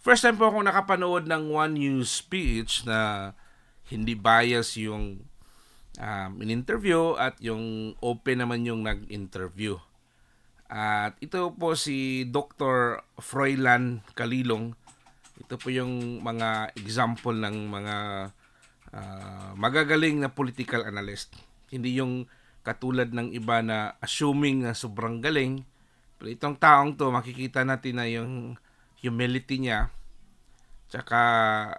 First time po akong nakapanood ng One News speech na hindi bias yung in-interview at yung open naman yung nag-interview. At ito po si Dr. Froilan Calilong. Ito po yung mga example ng mga magagaling na political analyst. Hindi yung katulad ng iba na assuming na sobrang galing. Pero itong taong to, makikita natin na yung humility niya. Tsaka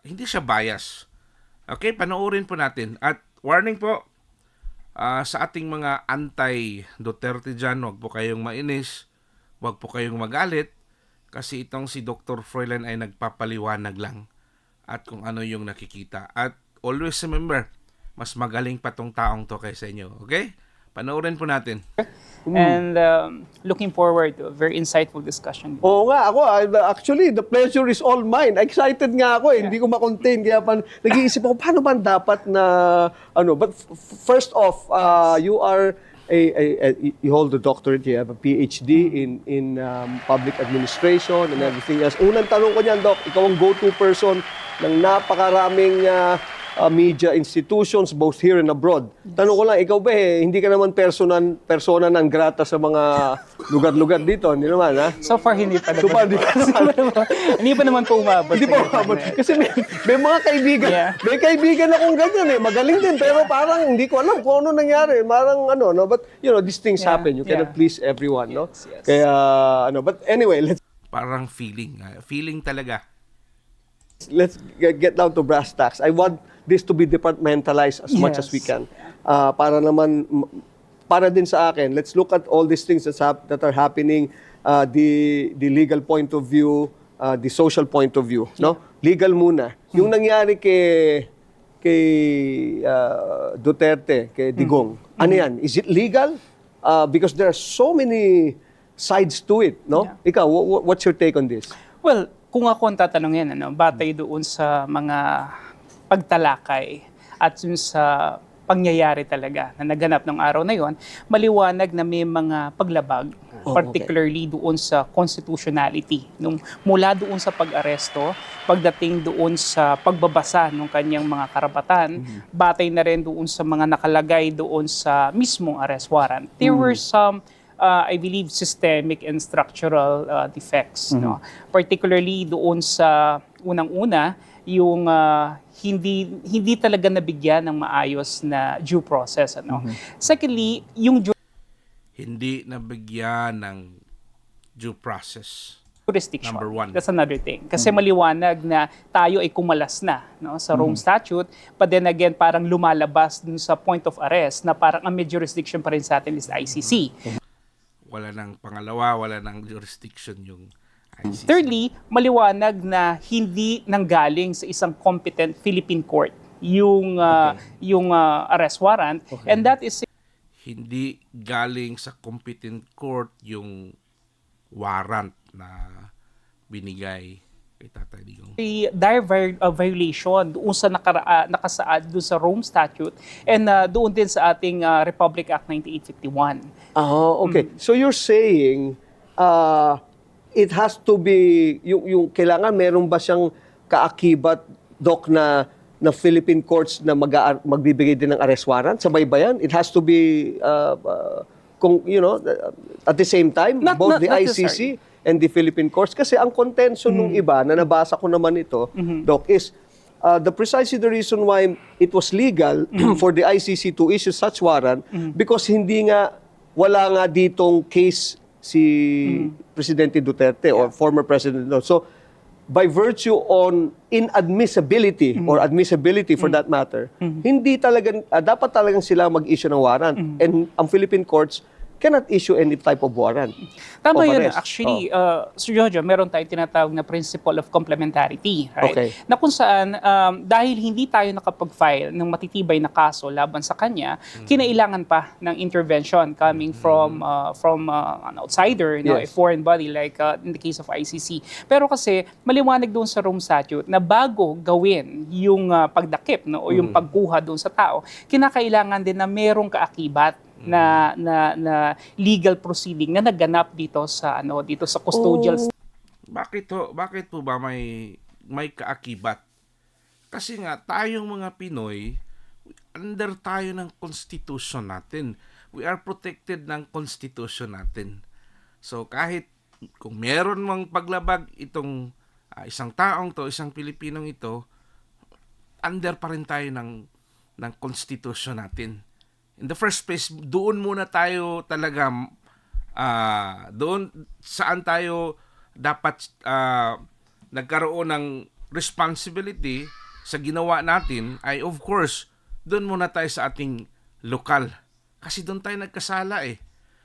hindi siya bias. Okay, panoorin po natin. At warning po sa ating mga anti-Duterte dyan, huwag po kayong mainis, huwag po kayong magalit, kasi itong si Dr. Froilan ay nagpapaliwanag lang at kung ano yung nakikita. At always remember, mas magaling pa tong taong to kaysa inyo. Okay? Panoorin po natin. And looking forward to a very insightful discussion. Oo nga, ako, actually, the pleasure is all mine. Excited nga ako eh, hindi ko ma-contain. Kaya nag-iisip ako, paano ba dapat na, but first off, you are, you hold a doctorate, you have a PhD in public administration and everything else. Unang tanong ko niyan, Doc, ikaw ang go-to person ng napakaraming media institutions both here and abroad. Tanong ko lang, ikaw ba hindi ka naman persona ng grata sa mga lugar-lugar dito? Hindi naman, ha? So far, hindi pa naman. So far, Hindi pa naman po umabot. Hindi pa umabot. Kasi may mga kaibigan, may kaibigan akong ganyan magaling din, pero parang hindi ko alam kung ano nangyari. Parang but these things happen. You cannot please everyone, no? Yes. Kaya, but anyway, Parang feeling talaga. Let's get down to brass tacks. I want this to be departmentalized as much as we can. Para din sa akin, let's look at all these things that are happening, the legal point of view, the social point of view, no? Legal muna. Yung nangyari kay Duterte, kay Digong. Ano yan? Is it legal? Because there are so many sides to it, no? Ikaw, what's your take on this? Well, kung ako ang tatanungin, batay doon sa mga pagtalakay at yun sa pangyayari talaga na naganap ng araw na yon, maliwanag na may mga paglabag, particularly doon sa constitutionality. Mula doon sa pag-aresto, pagdating doon sa pagbabasa ng kanyang mga karapatan, batay na rin doon sa mga nakalagay doon sa mismong arrest warrant. There were some I believe systemic and structural defects, no? Particularly doon sa unang-una yung hindi talaga nabigyan ng maayos na due process, Secondly, yung hindi nabigyan ng due process. Jurisdiction. Number one. That's another thing. Kasi maliwanag na tayo ay kumalas na, sa Rome Statute, but then again parang lumalabas dun sa point of arrest na parang ang may jurisdiction pa rin sa atin is the ICC. Wala nang pangalawa, wala nang jurisdiction yung ICC. Thirdly, maliwanag na hindi nanggaling sa isang competent Philippine court yung arrest warrant, and that is hindi galing sa competent court yung warrant na binigay kay Tatay Digong. dire violation doon sa nakasaad doon sa Rome Statute and doon din sa ating Republic Act 9851. Okay. So you're saying it has to be yung kailangan meron ba siyang kaakibat, Doc, na Philippine courts na magbibigay din ng arrest warrant? Sabay ba yan? It has to be at the same time, both the ICC and the Philippine courts. Kasi ang contention nung iba, na nabasa ko naman ito, Doc, is precisely the reason why it was legal for the ICC to issue such warrant because wala nga ditong case si Presidente Duterte or former President. So, by virtue on inadmissibility or admissibility for that matter, hindi talaga, dapat talagang sila mag-issue ng warrant. And ang Philippine courts cannot issue any type of warrant. Tama yun. Actually, Sir Jojo, meron tayong tinatawag na principle of complementarity. Right? Okay. Na kung saan, dahil hindi tayo nakapag-file ng matitibay na kaso laban sa kanya, kinailangan pa ng intervention coming from an outsider, a foreign body like in the case of ICC. Pero kasi, maliwanag doon sa Rome Statute na bago gawin yung pagdakip o yung pagkuha doon sa tao, kinakailangan din na merong kaakibat na legal proceeding na naganap dito sa custodial. Bakit po ba may kaakibat? Kasi nga tayong mga Pinoy, under tayo ng constitution natin. We are protected ng constitution natin. So kahit kung meron mang paglabag itong isang taong to, isang Pilipinong ito, under pa rin tayo ng constitution natin. In the first place, doon muna tayo talaga doon saan tayo dapat nagkaroon ng responsibility sa ginawa natin ay of course doon muna tayo sa ating lokal kasi doon tayo nagkasala eh.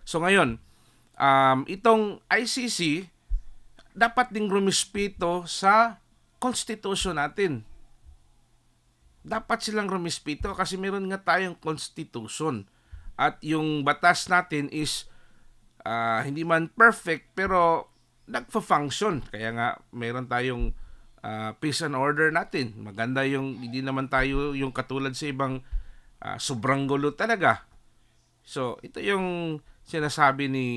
So ngayon itong ICC dapat ding rumispeto sa constitution natin. Dapat silang rumispeto kasi meron nga tayong constitution at yung batas natin is hindi man perfect pero nagfa-function. Kaya nga meron tayong peace and order natin. Maganda yung hindi naman tayo yung katulad sa ibang sobrang gulo talaga. So ito yung sinasabi ni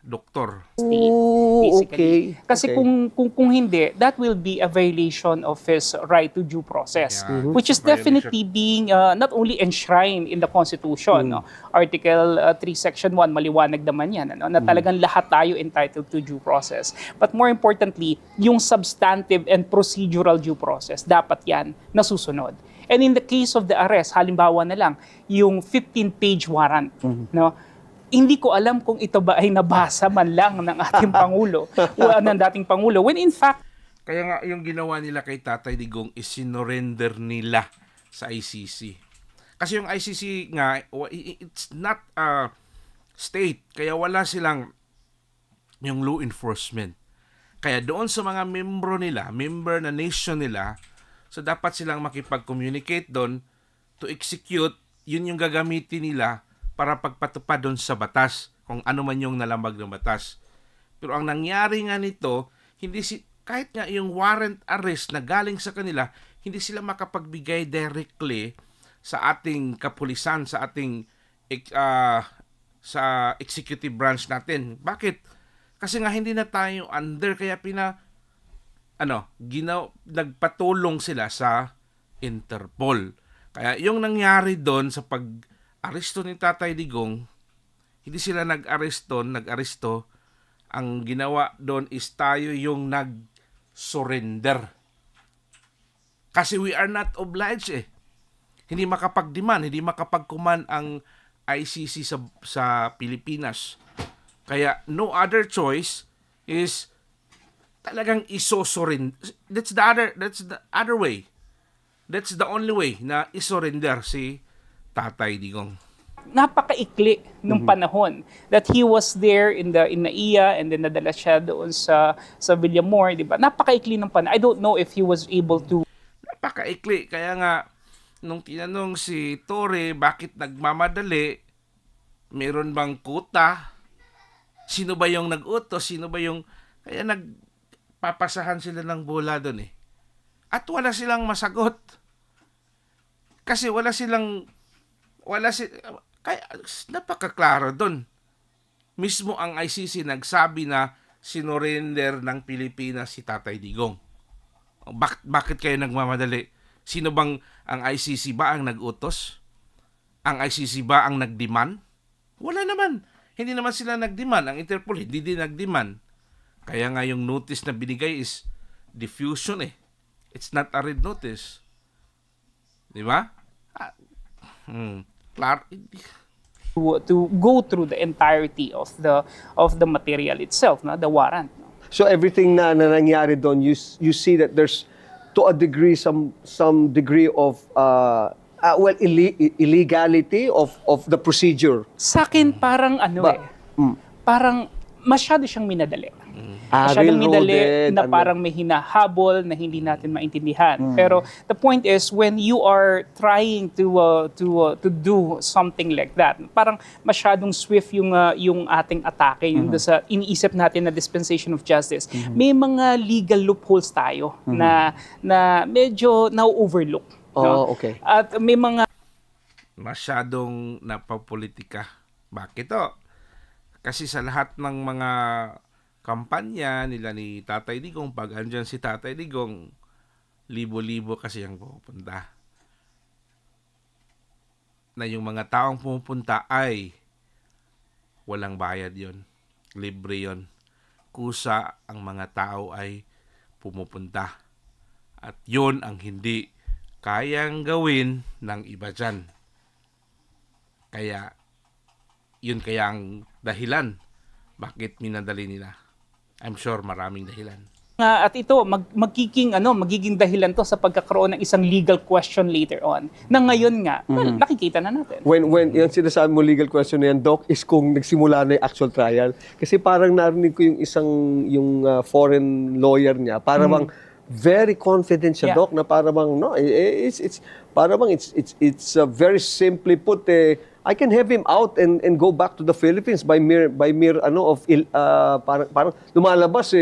Doktor. State, basically. Okay. Kasi kung hindi, that will be a violation of his right to due process, Yeah. which is definitely being not only enshrined in the Constitution. No? Article 3, Section 1, maliwanag naman yan, na talagang lahat tayo entitled to due process. But more importantly, yung substantive and procedural due process, dapat yan nasusunod. And in the case of the arrest, halimbawa na lang, yung 15-page warrant, no? Hindi ko alam kung ito ba ay nabasa man lang ng ating Pangulo o ng dating Pangulo. When in fact, Kaya nga yung ginawa nila kay Tatay Digong is sinurrender nila sa ICC. Kasi yung ICC nga, it's not a state. Kaya wala silang yung law enforcement. Kaya doon sa mga member na nation nila, so dapat silang makipag-communicate doon to execute, yun yung gagamitin nila para pagpatupad doon sa batas, kung ano man yung nalambag ng batas. Pero ang nangyari nga nito, kahit nga yung warrant arrest na galing sa kanila, hindi sila makapagbigay directly sa ating kapulisan, sa ating sa executive branch natin. Bakit? Kasi nga hindi na tayo under, kaya nagpatulong sila sa Interpol. Kaya yung nangyari doon sa pag-aresto ni Tatay Digong, hindi sila nag-aresto. Ang ginawa doon is tayo yung nag-surrender. Kasi we are not obliged eh. Hindi makapag-demand, hindi makapag-command ang ICC sa Pilipinas. Kaya no other choice is talagang iso-surrender. That's the other way. That's the only way na isurrender si Tatay Digong. napakaikli nung panahon that he was there in the NAIA and then nadala siya doon sa Villamor, di ba? Napakaikli ng panahon. I don't know if he was able to. Napakaikli. Kaya nga, nung tinanong si Torre, bakit nagmamadali? Meron bang kuta? Sino ba yung nag-utos? Sino ba yung... Kaya nagpapasahan sila ng bola doon eh. At wala silang masagot. Kasi kaya napakaklaro doon. Mismo ang ICC nagsabi na sinurrender ng Pilipinas si Tatay Digong. Bakit kayo nagmamadali? Sino bang ang ICC ba ang nag-utos? Ang ICC ba ang nag-demand? Wala naman. Hindi naman sila nag-demand. Ang Interpol hindi din nag-demand. Kaya nga yung notice na binigay is diffusion eh. It's not a red notice. Di ba? To go through the entirety of the material itself, no? The warrant. No? So everything na nangyari doon, you see that there's to a degree some degree of illegality of the procedure. Sa akin parang parang masyado siyang minadali. Masyadong minadali na parang may hinahabol na hindi natin maintindihan. Pero the point is, when you are trying to do something like that, parang masyadong swift yung ating atake, yung sa iniisip natin na dispensation of justice. May mga legal loopholes tayo na medyo na-overlook. No? Oh, okay. At may mga masyadong napapolitika. Bakit to? Kasi sa lahat ng mga kampanya nila ni Tatay Digong, pag andyan si Tatay Digong, libo-libo kasi ang pupunta. Na yung mga taong pumupunta ay walang bayad yon, libre yon. Kusa ang mga tao ay pumupunta. At yon ang hindi kayang gawin ng iba dyan. Kaya, yun kaya ang dahilan bakit minadali nila. I'm sure maraming dahilan. At ito, magiging dahilan to sa pagkakaroon ng isang legal question later on. Na ngayon nga, nakikita na natin. When yung sinasabi mo legal question na yan, Doc, is kung nagsimula na yung actual trial. Kasi parang narinig ko yung foreign lawyer niya, para bang very confident siya, Doc, na para bang, no, it's very simply put, I can have him out and go back to the Philippines by mere parang lumalabas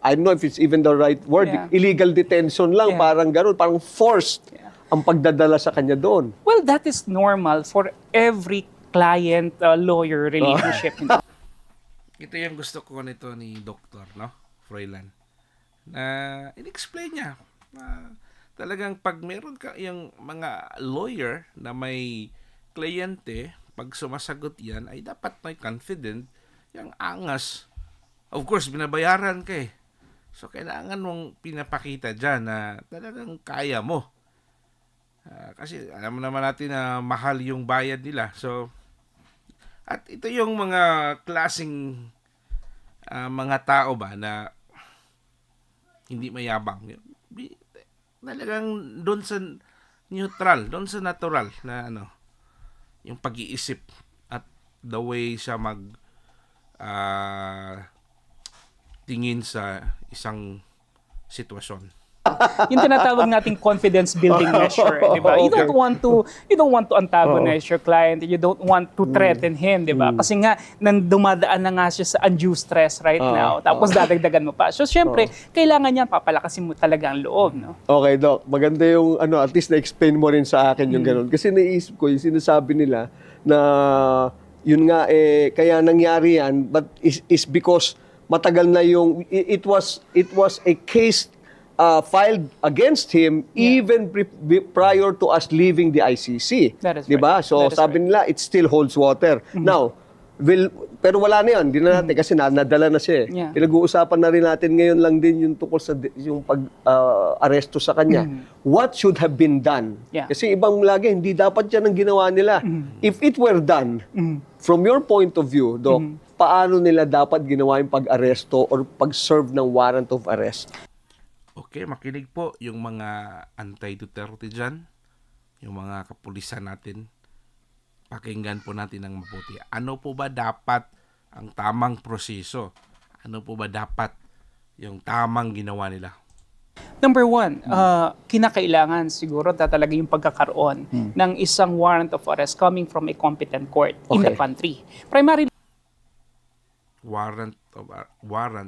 I don't know if it's even the right word, illegal detention lang, parang gano'n, parang forced ang pagdadala sa kanya doon. Well, that is normal for every client-lawyer relationship. Ito yung gusto ko nito ni Dr. Froilan, na in-explain niya na talagang pag meron ka yung mga lawyer na may kliyente, pag sumasagot yan, ay dapat may confident, yung angas. Of course, binabayaran ka So, kailangan mong pinapakita dyan na talagang kaya mo. Kasi alam naman natin na mahal yung bayad nila. So, at ito yung mga klaseng mga tao ba na hindi mayabang. Talagang doon sa neutral, doon sa natural na yung pag-iisip at the way siya tingin sa isang sitwasyon. Yung tinatawag nating confidence building measure, di ba? You don't want to antagonize your client. You don't want to threaten him, di ba? Kasi nga dumadaan na nga siya sa undue stress right now. Tapos dadagdagan mo pa. So syempre, kailangan niya papalakasin mo talaga ang loob, no? Okay, Doc. Maganda yung at least na-explain mo rin sa akin yung ganun. Kasi naisip ko yung sinasabi nila na yun nga kaya nangyari yan, but is because matagal na yung it was a case filed against him even prior to us leaving the ICC. Diba? So sabi nila it still holds water. Now, pero wala na yun. Hindi na natin kasi nadala na siya. Pinag-uusapan na rin natin ngayon lang din yung tungkol sa yung pag-aresto sa kanya. What should have been done? Kasi ibang lagi, hindi dapat yan ang ginawa nila. If it were done, from your point of view, Doc, paano nila dapat ginawa yung pag-aresto or pag-serve ng warrant of arrest? Okay, makinig po yung mga anti-Duterte dyan, yung mga kapulisan natin. Pakinggan po natin ng mabuti. Ano po ba dapat ang tamang proseso? Ano po ba dapat yung tamang ginawa nila? Number one, kinakailangan siguro talaga yung pagkakaroon ng isang warrant of arrest coming from a competent court in the country. Primarily, warrant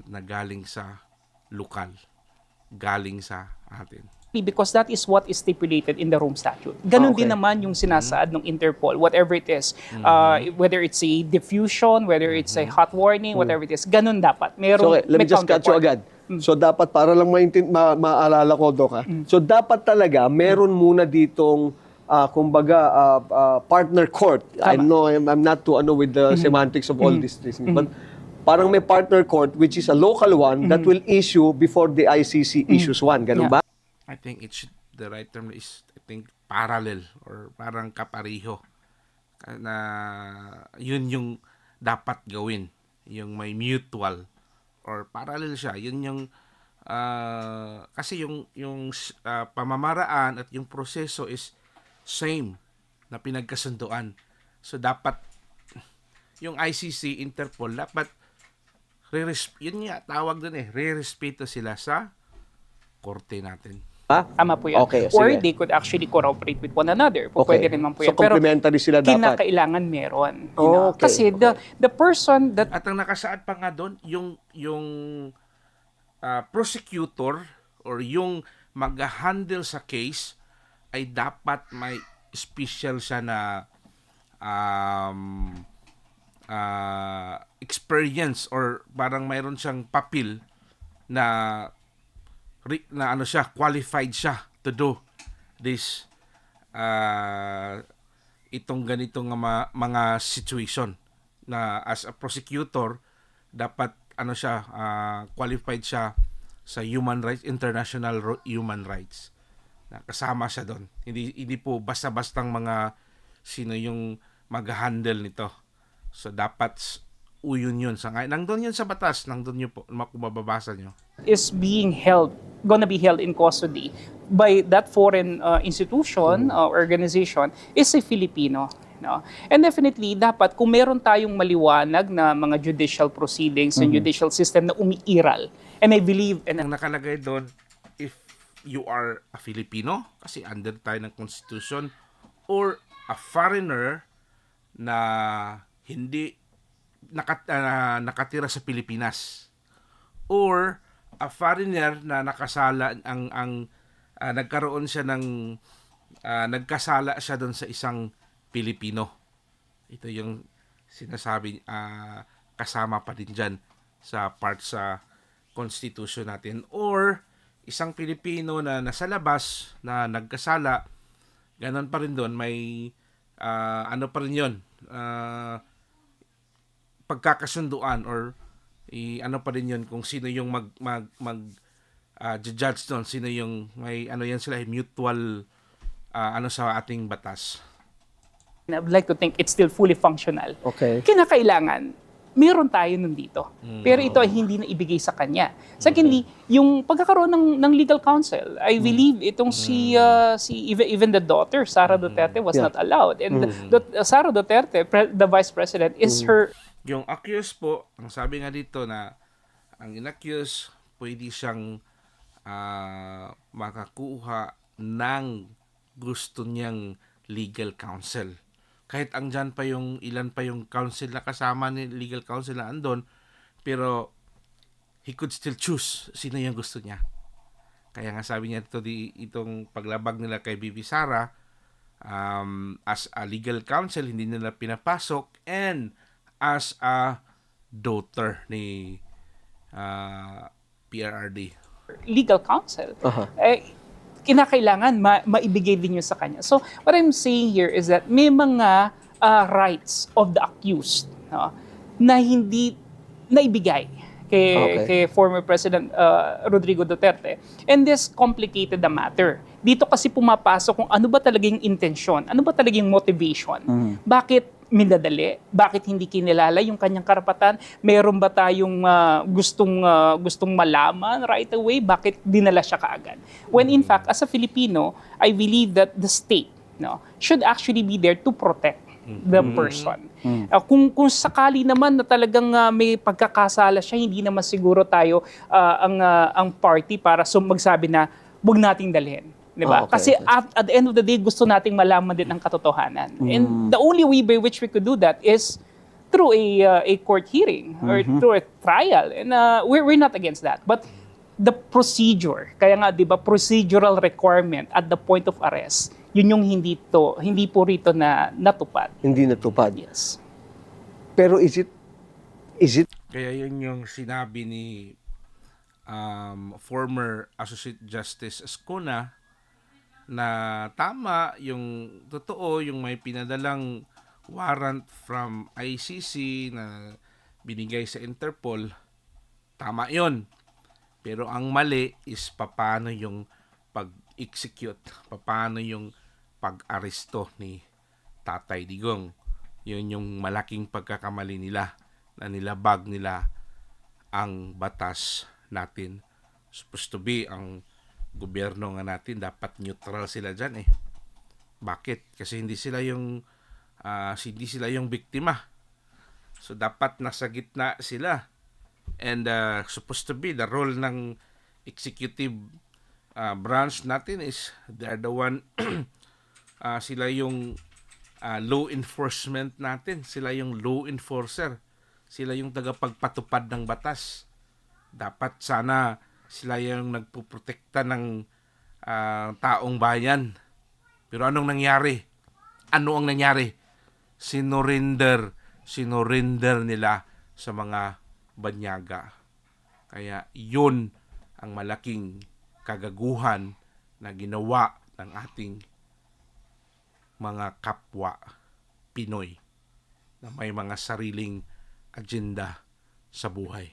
na galing sa lokal, galing sa atin. Because that is what is stipulated in the Rome Statute. Ganun din naman yung sinasaad ng Interpol, whatever it is. Whether it's a diffusion, whether it's a hot warning, whatever it is, ganun dapat. Let me just cut you agad. So dapat, para lang maalala ko, Doc, so dapat talaga, meron muna ditong partner court. I know I'm not too with the semantics of all these things, but parang may partner court which is a local one that will issue before the ICC issues one. Ganun ba? I think the right term is, parallel or parang kapariho. Na yun yung dapat gawin. Yung may mutual or parallel siya. Yun yung kasi yung pamamaraan at yung proseso is same na pinagkasunduan. So dapat yung ICC, Interpol, dapat yun nga tawag dun re-respeto sila sa korte natin. Tama po yan. Okay, or sige. they could actually cooperate with one another. Pwede rin man po yan. So complementary sila dapat. Kinakailangan meron. Kasi the person that... At ang nakasaad pa nga doon, yung prosecutor or yung mag-handle sa case ay dapat may special siya na experience or parang mayroon siyang papel na ano siya, qualified siya to do this itong ganitong mga situation na as a prosecutor dapat ano siya, qualified siya sa human rights, international human rights. Na kasama siya doon. Hindi po basta-bastang mga sino yung mag-handle nito. So dapat uyon yun sa nandun yun sa batas, nandun yun po kung mababasa nyo. Is gonna be held in custody by that foreign institution organization is a Filipino. No? And definitely, dapat kung meron tayong maliwanag na mga judicial proceedings and judicial system na umiiral, and I believe... Ang nakalagay doon, if you are a Filipino, kasi under tayo ng Constitution, or a foreigner na hindi nakatira sa Pilipinas, or a foreigner na nakasala nagkaroon siya ng nagkasala siya doon sa isang Pilipino. Ito yung sinasabi kasama pa din dyan sa part sa Constitution natin. Or isang Pilipino na nasa labas na nagkasala, ganon pa rin doon, may ano pa rin yun, pagkakasunduan or ano pa rin yun kung sino yung judge doon, sino yung may ano yan sila, mutual ano sa ating batas. I would like to think it's still fully functional. Okay. Kinakailangan, meron tayo nun dito. Pero ito ay hindi na ibigay sa kanya. Secondly, yung pagkakaroon ng legal counsel, I believe itong even the daughter, Sara Duterte, was not allowed. And Sara Duterte, the vice president, is her... Yung accused po, ang sabi nga dito na ang inaccused, pwede siyang makakuha ng gusto niyang legal counsel. Kahit andyan pa yung ilan pa yung counsel na kasama ni legal counsel na andon, pero he could still choose sino yung gusto niya. Kaya nga sabi niya itong paglabag nila kay Bibi Sara, as a legal counsel hindi nila pinapasok, and as a daughter ni PRRD. Legal counsel. Kinakailangan maibigay din yun sa kanya. So, what I'm saying here is that may mga rights of the accused, no, na hindi naibigay kay former President Rodrigo Duterte. And this complicated the matter. Dito kasi pumapasok kung ano ba talagang intensyon, ano ba talagang motivation. Bakit minadali? Bakit hindi kinilala yung kanyang karapatan? Meron ba tayong gustong malaman right away? Bakit dinala siya kaagad? When in fact, as a Filipino, I believe that the state, no, should actually be there to protect the person. Kung sakali naman na talagang may pagkakasala siya, hindi naman siguro tayo ang party para magsabi na wag nating dalhin. Diba? Kasi at the end of the day, gusto nating malaman din ang katotohanan. And the only way by which we could do that is through a court hearing or through a trial. And we're not against that. But the procedure, kaya nga 'di ba, procedural requirement at the point of arrest, yun yung hindi po rito na natupad. Hindi natupad. Yes. Pero is it Kaya yun yung sinabi ni former Associate Justice Escona na tama, yung totoo, yung may pinadalang warrant from ICC na binigay sa Interpol, tama yon. Pero ang mali is paano yung pag-execute, paano yung pag-aresto ni Tatay Digong. Yun yung malaking pagkakamali nila, na nilabag nila ang batas natin. Supposed to be ang gobyerno nga natin, dapat neutral sila dyan eh. Bakit? Kasi hindi sila yung biktima. So dapat nasa gitna sila. And supposed to be the role ng executive branch natin is they're the one sila yung law enforcement natin. Sila yung law enforcer. Sila yung tagapagpatupad ng batas. Dapat sana sila yung nagpuprotekta ng taong bayan. Pero anong nangyari? Ano ang nangyari? Sinurinder sinurrender nila sa mga banyaga. Kaya yun ang malaking kagaguhan na ginawa ng ating mga kapwa Pinoy na may mga sariling agenda sa buhay.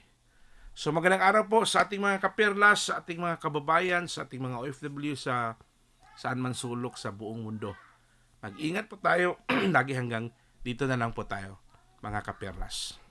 So magandang araw po sa ating mga kaperlas, sa ating mga kababayan, sa ating mga OFW sa saan man sulok sa buong mundo. Mag-ingat po tayo lagi hanggang dito na lang po tayo, mga kaperlas.